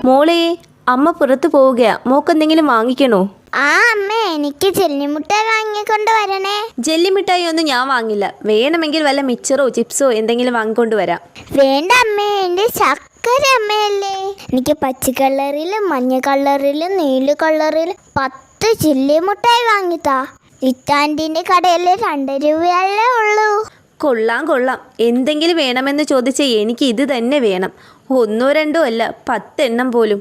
മോളെ, അമ്മ പുറത്തു പോവുകയാ. മോക്കെന്തെങ്കിലും വാങ്ങിക്കണോ? ആ അമ്മേ, എനിക്ക് ജെല്ലിമിഠായി വാങ്ങിക്കൊണ്ട് വരണേ. ജെല്ലിമിഠായി ഒന്നും ഞാൻ വാങ്ങില്ല. വേണമെങ്കിൽ വല്ല മിച്ചറോ ചിപ്സോ എന്തെങ്കിലും വാങ്ങിക്കൊണ്ട് വരാം. വേണ്ട അമ്മേ, എൻ്റെ ചക്കര അമ്മയല്ലേ. എനിക്ക് പച്ച കളറിലും മഞ്ഞ കളിലും നീല കളറിലും 10 ജെല്ലിമിഠായി വാങ്ങിത്താ. ഇത്താൻ്റെ കടയിൽ 2 രൂപയല്ലേ ഉള്ളൂ. കൊള്ളാം കൊള്ളാം. എന്തെങ്കിലും വേണമെന്ന് ചോദിച്ചാൽ എനിക്ക് ഇത് തന്നെ വേണം. 1 2 അല്ല, 10 എണ്ണം പോലും.